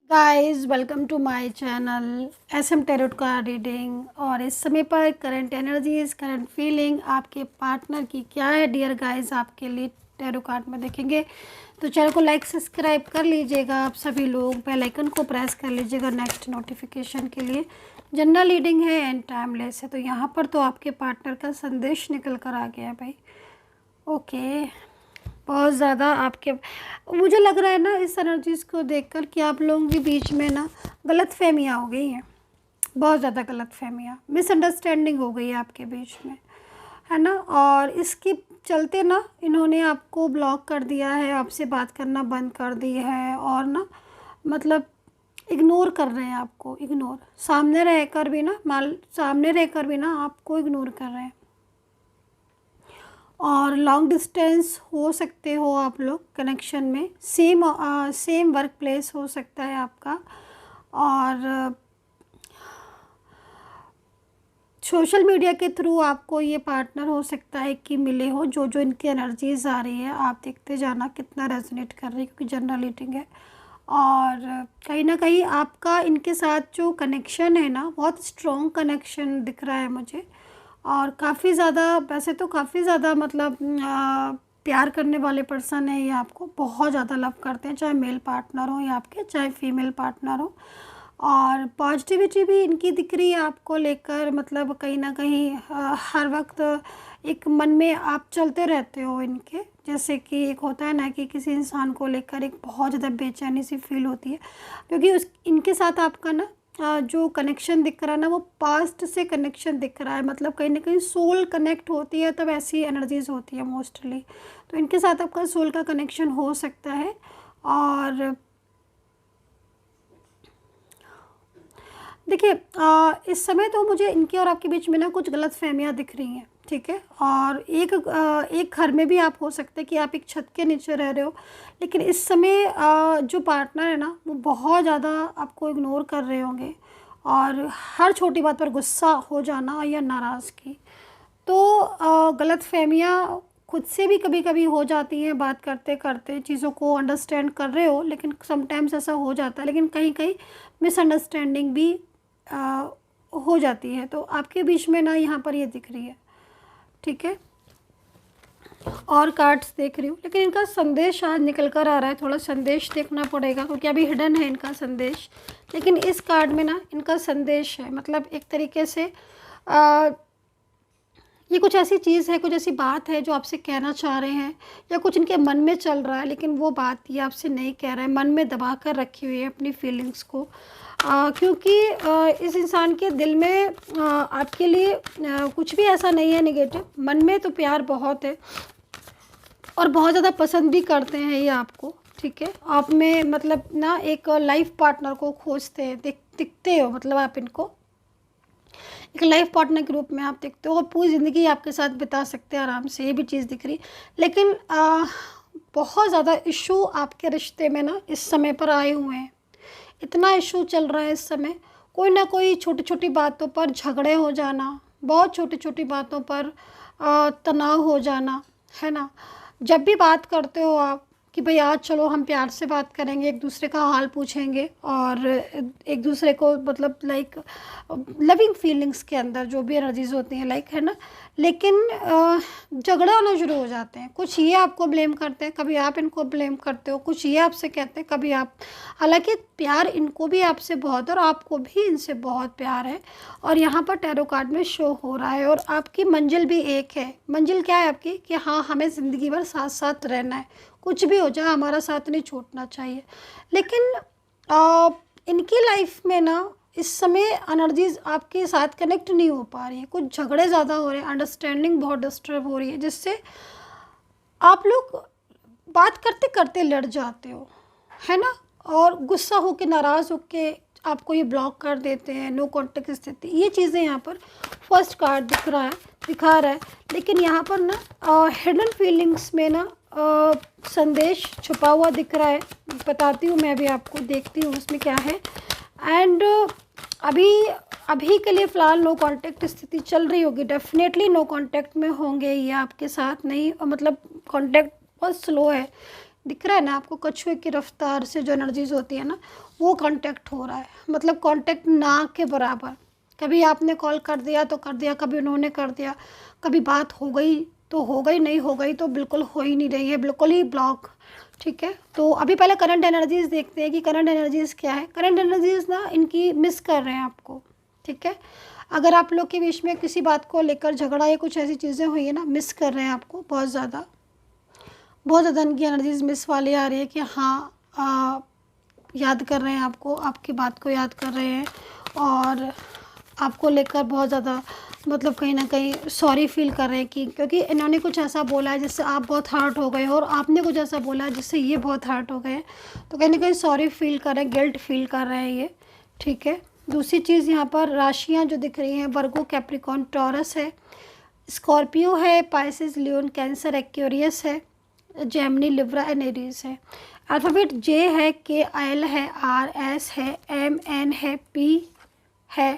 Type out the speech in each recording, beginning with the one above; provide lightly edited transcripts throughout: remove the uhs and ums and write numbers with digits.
Guys welcome to my channel SM tarot card reading. और इस समय पर करंट एनर्जीज, करंट फीलिंग आपके पार्टनर की क्या है डियर गाइस, आपके लिए टैरो कार्ड में देखेंगे। तो चैनल को लाइक सब्सक्राइब कर लीजिएगा आप सभी लोग, बेल आइकन को प्रेस कर लीजिएगा नेक्स्ट नोटिफिकेशन के लिए। जनरल रीडिंग है एंड टाइमलेस है, तो यहाँ पर तो आपके पार्टनर का संदेश निकल कर आ गया भाई। ओके, बहुत ज़्यादा आपके मुझे लग रहा है ना इस एनर्जीज़ को देखकर कि आप लोगों के बीच में ना गलतफहमियाँ हो गई हैं। बहुत ज़्यादा गलतफहमियाँ, मिसअंडरस्टैंडिंग हो गई है आपके बीच में, है ना। और इसके चलते ना इन्होंने आपको ब्लॉक कर दिया है, आपसे बात करना बंद कर दी है और ना मतलब इग्नोर कर रहे हैं आपको। इग्नोर सामने रहकर भी ना आपको इग्नोर कर रहे हैं। और लॉन्ग डिस्टेंस हो सकते हो आप लोग कनेक्शन में, सेम वर्क प्लेस हो सकता है आपका। और सोशल मीडिया के थ्रू आपको ये पार्टनर हो सकता है कि मिले हो। जो जो इनकी एनर्जीज आ रही है आप देखते जाना कितना रेजोनेट कर रही है, क्योंकि जनरल रीडिंग है। और कहीं ना कहीं आपका इनके साथ जो कनेक्शन है ना, बहुत स्ट्रॉन्ग कनेक्शन दिख रहा है मुझे। और काफ़ी ज़्यादा, वैसे तो काफ़ी ज़्यादा मतलब प्यार करने वाले पर्सन है ये, आपको बहुत ज़्यादा लव करते हैं, चाहे मेल पार्टनर हो या आपके चाहे फीमेल पार्टनर हो। और पॉजिटिविटी भी इनकी दिख रही है आपको लेकर, मतलब कहीं ना कहीं हर वक्त एक मन में आप चलते रहते हो इनके। जैसे कि एक होता है ना कि किसी इंसान को लेकर एक बहुत ज़्यादा बेचैनी सी फील होती है, क्योंकि उस इनके साथ आपका ना जो कनेक्शन दिख रहा है ना, वो पास्ट से कनेक्शन दिख रहा है। मतलब कहीं ना कहीं सोल कनेक्ट होती है तब ऐसी एनर्जीज होती है मोस्टली। तो इनके साथ आपका सोल का कनेक्शन हो सकता है। और देखिए इस समय तो मुझे इनके और आपके बीच में ना कुछ गलत फहमियाँ दिख रही हैं, ठीक है। और एक घर में भी आप हो सकते हैं कि आप एक छत के नीचे रह रहे हो, लेकिन इस समय जो पार्टनर है ना वो बहुत ज़्यादा आपको इग्नोर कर रहे होंगे और हर छोटी बात पर गुस्सा हो जाना या नाराज़गी। तो गलत फहमियाँ खुद से भी कभी कभी हो जाती हैं, बात करते करते चीज़ों को अंडरस्टैंड कर रहे हो, लेकिन समटाइम्स ऐसा हो जाता है। लेकिन कहीं कहीं मिसअंडरस्टैंडिंग भी हो जाती है। तो आपके बीच में ना यहाँ पर ये दिख रही है, ठीक है। और कार्ड्स देख रही हूँ, लेकिन इनका संदेश आज निकल कर आ रहा है। थोड़ा संदेश देखना पड़ेगा क्योंकि अभी हिडन है इनका संदेश, लेकिन इस कार्ड में ना इनका संदेश है। मतलब एक तरीके से ये कुछ ऐसी चीज़ है, कुछ ऐसी बात है जो आपसे कहना चाह रहे हैं, या कुछ इनके मन में चल रहा है, लेकिन वो बात ये आपसे नहीं कह रहा है, मन में दबा कर रखी हुई है अपनी फीलिंग्स को। क्योंकि इस इंसान के दिल में आपके लिए कुछ भी ऐसा नहीं है नेगेटिव। मन में तो प्यार बहुत है और बहुत ज़्यादा पसंद भी करते हैं ये आपको, ठीक है। आप में मतलब ना एक लाइफ पार्टनर को खोजते हैं, दिखते हो, मतलब आप इनको एक लाइफ पार्टनर के रूप में आप देखते हो और पूरी ज़िंदगी आपके साथ बिता सकते हैं आराम से, ये भी चीज़ दिख रही। लेकिन बहुत ज़्यादा इशू आपके रिश्ते में ना इस समय पर आए हुए हैं। इतना इशू चल रहा है इस समय, कोई ना कोई छोटी छोटी बातों पर झगड़े हो जाना, बहुत छोटी छोटी बातों पर तनाव हो जाना, है ना। जब भी बात करते हो आप कि भाई आज चलो हम प्यार से बात करेंगे, एक दूसरे का हाल पूछेंगे और एक दूसरे को मतलब लाइक लविंग फीलिंग्स के अंदर जो भी एनर्जीज होती हैं लाइक, है ना। लेकिन झगड़े होना शुरू हो जाते हैं। कुछ ये आपको ब्लेम करते हैं, कभी आप इनको ब्लेम करते हो, कुछ ये आपसे कहते हैं, कभी आप। हालांकि प्यार इनको भी आपसे बहुत है और आपको भी इनसे बहुत प्यार है। और यहाँ पर टैरो कार्ड में शो हो रहा है। और आपकी मंजिल भी एक है। मंजिल क्या है आपकी कि हाँ, हमें ज़िंदगी भर साथ साथ रहना है, कुछ भी हो जाए हमारा साथ नहीं छूटना चाहिए। लेकिन इनकी लाइफ में ना इस समय एनर्जीज आपके साथ कनेक्ट नहीं हो पा रही है, कुछ झगड़े ज़्यादा हो रहे हैं, अंडरस्टैंडिंग बहुत डिस्टर्ब हो रही है, जिससे आप लोग बात करते करते लड़ जाते हो, है ना। और गुस्सा होके, नाराज़ होके आपको ये ब्लॉक कर देते हैं, नो कॉन्टेक्ट स्थिति, ये चीज़ें यहाँ पर फर्स्ट कार्ड दिखा रहा है। लेकिन यहाँ पर ना हिडन फीलिंग्स में ना संदेश छुपा हुआ दिख रहा है। बताती हूँ मैं, अभी आपको देखती हूँ उसमें क्या है। एंड अभी के लिए फ़िलहाल नो कांटेक्ट स्थिति चल रही होगी, डेफिनेटली नो कांटेक्ट में होंगे ये आपके साथ। नहीं मतलब कांटेक्ट बहुत स्लो है दिख रहा है ना आपको, कछुए की रफ्तार से जो एनर्जीज होती है ना, वो कांटेक्ट हो रहा है, मतलब कांटेक्ट ना के बराबर। कभी आपने कॉल कर दिया तो कर दिया, कभी उन्होंने कर दिया, कभी बात हो गई तो हो गई, नहीं हो गई तो बिल्कुल हो ही नहीं रही है, बिल्कुल ही ब्लॉक। ठीक है, तो अभी पहले करंट एनर्जीज़ देखते हैं कि करंट एनर्जीज़ क्या है। करंट एनर्जीज़ ना इनकी मिस कर रहे हैं आपको। ठीक है, अगर आप लोग के बीच में किसी बात को लेकर झगड़ा या कुछ ऐसी चीज़ें हुई है ना, मिस कर रहे हैं आपको बहुत ज़्यादा, बहुत ज़्यादा इनकी एनर्जीज़ मिस वाली आ रही है कि हाँ, याद कर रहे हैं आपको, आपकी बात को याद कर रहे हैं और आपको लेकर बहुत ज़्यादा मतलब कहीं ना कहीं सॉरी फील कर रहे हैं कि क्योंकि इन्होंने कुछ ऐसा बोला है जिससे आप बहुत हर्ट हो गए हो और आपने कुछ ऐसा बोला है जिससे ये बहुत हर्ट हो गए हैं, तो कहीं ना कहीं सॉरी फील कर रहे हैं, गिल्ट फील कर रहे हैं ये। ठीक है, दूसरी चीज़ यहाँ पर राशियाँ जो दिख रही हैं, वर्गो, कैप्रिकॉन, टॉरस है, स्कॉर्पियो है, पाइसेस, लियोन, कैंसर, एक्वेरियस है, जेमिनी, लिब्रा एंड एरीज है। अल्फ़ाबेट जे है, के, एल है, आर, एस है, एम, एन है, पी है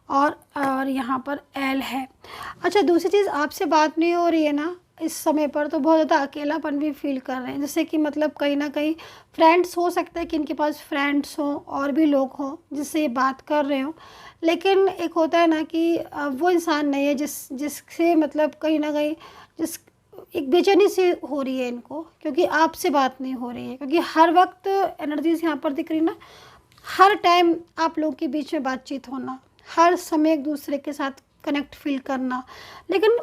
और यहाँ पर एल है। अच्छा, दूसरी चीज़, आपसे बात नहीं हो रही है ना इस समय पर, तो बहुत ज़्यादा अकेलापन भी फील कर रहे हैं, जैसे कि मतलब कहीं ना कहीं फ्रेंड्स हो सकता है कि इनके पास फ्रेंड्स हों और भी लोग हों जिससे ये बात कर रहे हो, लेकिन एक होता है ना कि वो इंसान नहीं है जिससे मतलब कहीं ना कहीं जिस एक बेचैनी सी हो रही है इनको, क्योंकि आपसे बात नहीं हो रही है, क्योंकि हर वक्त एनर्जीज यहाँ पर दिख रही ना, हर टाइम आप लोगों के बीच में बातचीत होना, हर समय एक दूसरे के साथ कनेक्ट फील करना, लेकिन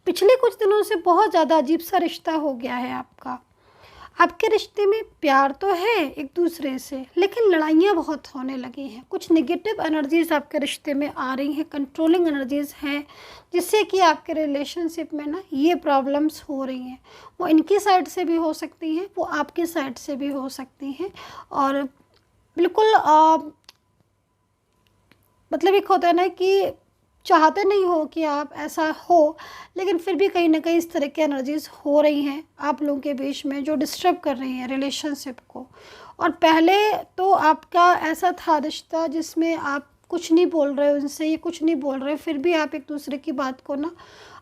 पिछले कुछ दिनों से बहुत ज़्यादा अजीब सा रिश्ता हो गया है आपका। आपके रिश्ते में प्यार तो है एक दूसरे से, लेकिन लड़ाइयाँ बहुत होने लगी हैं, कुछ नेगेटिव एनर्जीज़ आपके रिश्ते में आ रही हैं, कंट्रोलिंग एनर्जीज़ हैं, जिससे कि आपके रिलेशनशिप में ना ये प्रॉब्लम्स हो रही हैं। वो इनकी साइड से भी हो सकती हैं, वो आपकी साइड से भी हो सकती हैं, और बिल्कुल मतलब एक होता है ना कि चाहते नहीं हो कि आप ऐसा हो, लेकिन फिर भी कहीं ना कहीं इस तरह की एनर्जीज़ हो रही हैं आप लोगों के बीच में जो डिस्टर्ब कर रही हैं रिलेशनशिप को। और पहले तो आपका ऐसा था रिश्ता जिसमें आप कुछ नहीं बोल रहे हो उनसे, ये कुछ नहीं बोल रहे, फिर भी आप एक दूसरे की बात को ना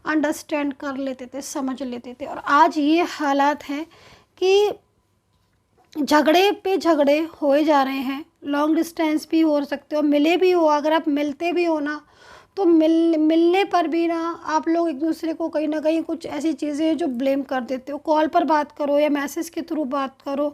अंडरस्टैंड कर लेते थे, समझ लेते थे। और आज ये हालात हैं कि झगड़े पे झगड़े होए जा रहे हैं, लॉन्ग डिस्टेंस भी हो सकते हो, मिले भी हो, अगर आप मिलते भी हो ना तो मिलने पर भी ना आप लोग एक दूसरे को कहीं ना कहीं कुछ ऐसी चीज़ें जो ब्लेम कर देते हो, कॉल पर बात करो या मैसेज के थ्रू बात करो,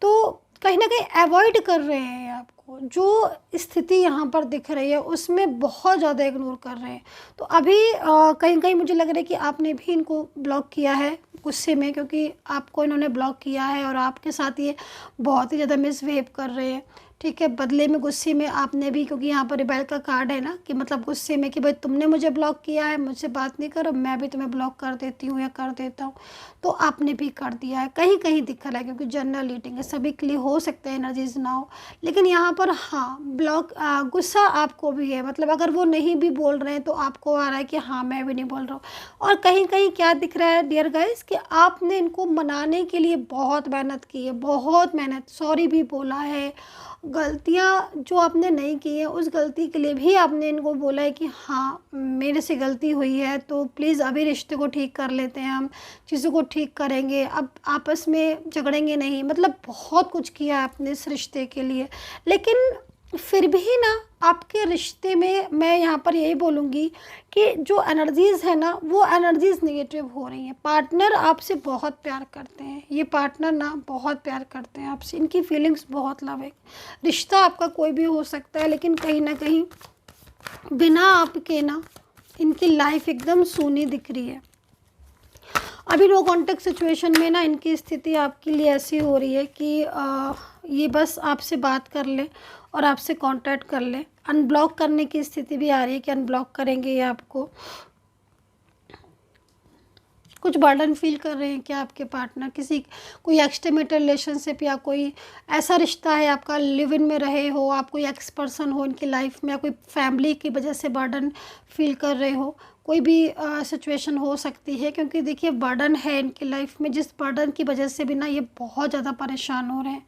तो कहीं ना कहीं अवॉइड कर रहे हैं आपको। जो स्थिति यहाँ पर दिख रही है उसमें बहुत ज़्यादा इग्नोर कर रहे हैं। तो अभी कहीं कहीं मुझे लग रहा है कि आपने भी इनको ब्लॉक किया है गुस्से में, क्योंकि आपको इन्होंने ब्लॉक किया है और आपके साथ ये बहुत ही ज़्यादा मिसबिहेव कर रहे हैं। ठीक है, बदले में गुस्से में आपने भी, क्योंकि यहाँ पर रिबेल का कार्ड है ना कि मतलब गुस्से में कि भाई तुमने मुझे ब्लॉक किया है, मुझसे बात नहीं करो, मैं भी तुम्हें ब्लॉक कर देती हूँ या कर देता हूँ, तो आपने भी कर दिया है। कहीं कहीं दिख रहा है क्योंकि जनरल रीडिंग है, सभी के लिए हो सकता है एनर्जीज ना हो, लेकिन यहाँ पर हाँ ब्लॉक गुस्सा आपको भी है, मतलब अगर वो नहीं भी बोल रहे हैं तो आपको आ रहा है कि हाँ मैं भी नहीं बोल रहा हूँ। और कहीं कहीं क्या दिख रहा है डियर गाइस कि आपने इनको मनाने के लिए बहुत मेहनत की है, बहुत मेहनत, सॉरी भी बोला है, गलतियाँ जो आपने नहीं की है उस गलती के लिए भी आपने इनको बोला है कि हाँ मेरे से गलती हुई है, तो प्लीज़ अभी रिश्ते को ठीक कर लेते हैं, हम चीज़ों को ठीक करेंगे, अब आपस में झगड़ेंगे नहीं, मतलब बहुत कुछ किया है आपने इस रिश्ते के लिए। लेकिन फिर भी ना आपके रिश्ते में मैं यहाँ पर यही बोलूँगी कि जो एनर्जीज़ है ना वो एनर्जीज़ नेगेटिव हो रही हैं। पार्टनर आपसे बहुत प्यार करते हैं, ये पार्टनर ना बहुत प्यार करते हैं आपसे, इनकी फीलिंग्स बहुत लव है। रिश्ता आपका कोई भी हो सकता है, लेकिन कहीं ना कहीं बिना आपके ना इनकी लाइफ एकदम सूनी दिख रही है। अभी नो कॉन्टेक्ट सिचुएशन में ना इनकी स्थिति आपके लिए ऐसी हो रही है कि ये बस आपसे बात कर ले और आपसे कांटेक्ट कर ले। अनब्लॉक करने की स्थिति भी आ रही है कि अनब्लॉक करेंगे ये आपको। कुछ बर्डन फील कर रहे हैं क्या आपके पार्टनर, किसी कोई एक्सटेमेटेड रिलेशनशिप या कोई ऐसा रिश्ता है आपका, लिव इन में रहे हो आप, कोई एक्स पर्सन हो इनकी लाइफ में, या कोई फैमिली की वजह से बर्डन फील कर रहे हो, कोई भी सिचुएशन हो सकती है। क्योंकि देखिए बर्डन है इनकी लाइफ में, जिस बर्डन की वजह से भी ना ये बहुत ज़्यादा परेशान हो रहे हैं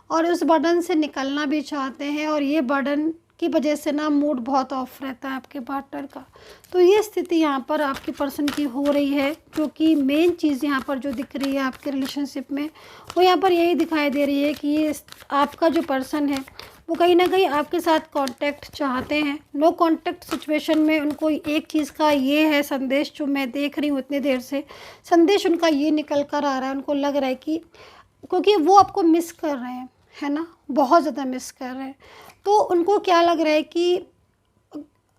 और उस बर्डन से निकलना भी चाहते हैं। और ये बर्डन की वजह से ना मूड बहुत ऑफ रहता है आपके पार्टनर का। तो ये स्थिति यहाँ पर आपके पर्सन की हो रही है, जो कि मेन चीज़ यहाँ पर जो दिख रही है आपके रिलेशनशिप में, वो यहाँ पर यही दिखाई दे रही है कि ये आपका जो पर्सन है वो कहीं ना कहीं आपके साथ कांटेक्ट चाहते हैं। नो कांटेक्ट सिचुएशन में उनको एक चीज़ का ये है संदेश, जो मैं देख रही हूँ इतनी देर से, संदेश उनका ये निकल कर आ रहा है। उनको लग रहा है कि क्योंकि वो आपको मिस कर रहे हैं, है ना, बहुत ज़्यादा मिस कर रहे हैं। तो उनको क्या लग रहा है कि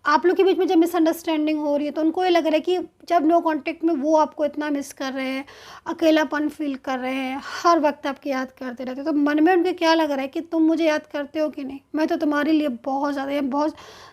आप लोग के बीच में जब मिसअंडरस्टैंडिंग हो रही है, तो उनको ये लग रहा है कि जब नो कांटेक्ट में वो आपको इतना मिस कर रहे हैं, अकेलापन फील कर रहे हैं, हर वक्त आपकी याद करते रहते हैं, तो मन में उनके क्या लग रहा है कि तुम मुझे याद करते हो कि नहीं, मैं तो तुम्हारे लिए बहुत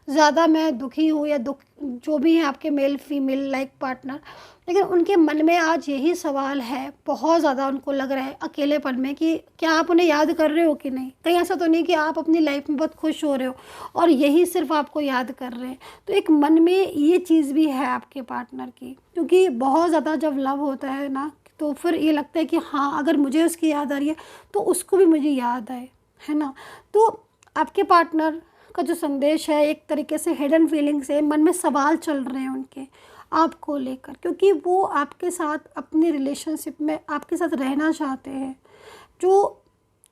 ज़्यादा मैं दुखी हूँ, या दुख जो भी है आपके मेल फीमेल लाइक पार्टनर। लेकिन उनके मन में आज यही सवाल है, बहुत ज़्यादा उनको लग रहा है अकेलेपन में कि क्या आप उन्हें याद कर रहे हो कि नहीं। कहीं ऐसा तो नहीं कि आप अपनी लाइफ में बहुत खुश हो रहे हो और यही सिर्फ आपको याद कर रहे हैं। तो एक मन में ये चीज़ भी है आपके पार्टनर की, क्योंकि बहुत ज़्यादा जब लव होता है ना, तो फिर ये लगता है कि हाँ, अगर मुझे उसकी याद आ रही है तो उसको भी मुझे याद आए, है ना। तो आपके पार्टनर का जो संदेश है एक तरीके से हिडन फीलिंग्स है, मन में सवाल चल रहे हैं उनके आपको लेकर, क्योंकि वो आपके साथ अपनी रिलेशनशिप में आपके साथ रहना चाहते हैं। जो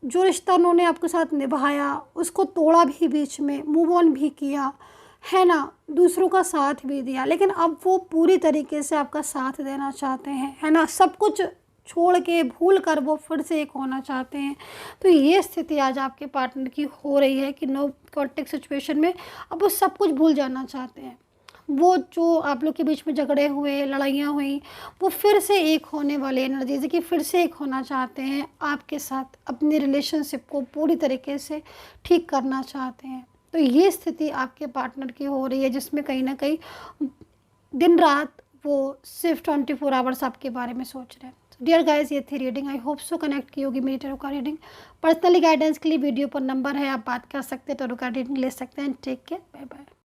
जो रिश्ता उन्होंने आपके साथ निभाया उसको तोड़ा भी, बीच में मूव ऑन भी किया, है ना, दूसरों का साथ भी दिया, लेकिन अब वो पूरी तरीके से आपका साथ देना चाहते हैं, है ना, सब कुछ छोड़ के भूल कर वो फिर से एक होना चाहते हैं। तो ये स्थिति आज आपके पार्टनर की हो रही है कि नो कॉन्टेक्ट सिचुएशन में अब वो सब कुछ भूल जाना चाहते हैं। वो जो आप लोग के बीच में झगड़े हुए, लड़ाइयाँ हुई, वो फिर से एक होने वाले एनर्जी से कि फिर से एक होना चाहते हैं आपके साथ, अपनी रिलेशनशिप को पूरी तरीके से ठीक करना चाहते हैं। तो ये स्थिति आपके पार्टनर की हो रही है, जिसमें कहीं ना कहीं दिन रात वो सिर्फ 24 आवर्स आपके बारे में सोच रहे हैं। डियर गाइस, ये थी reading. I hope so connect की होगी मेरी टैरो का रीडिंग। पर्सनली गाइडेंस के लिए वीडियो पर नंबर है, आप बात कर सकते हैं, टैरो का रीडिंग ले सकते हैं। Take care, bye bye.